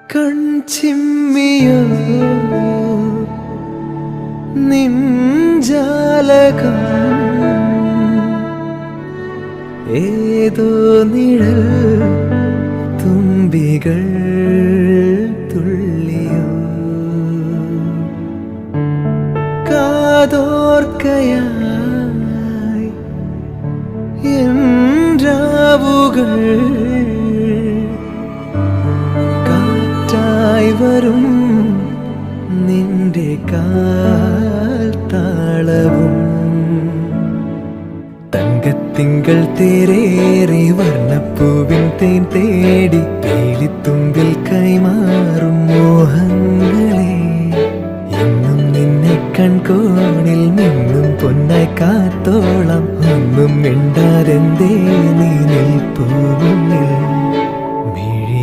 കൺചിമ്മിയോ നിൻജാലകം ഏതോ നിഴൽ തുമ്പികൾ തുള്ളിയോ കാതോർക്കയായി എൻ രാവുകൾ കാറ്റായി വരും നിന്റെ കാൽ താളവും തങ്കത്തിങ്കൾ തേരേറി വർണ്ണപ്പൂവിൻ തേൻ തേടി വേലിത്തുമ്പിൽ കൈമാറും മോഹങ്ങളെ എന്നും നിന്നെ കൺകോണിൽ നിന്നും പൊന്നായി കാത്തോളം ഒന്നും മിണ്ടാതെന്തേ നീ നിൽപ്പൂ മുന്നിൽ.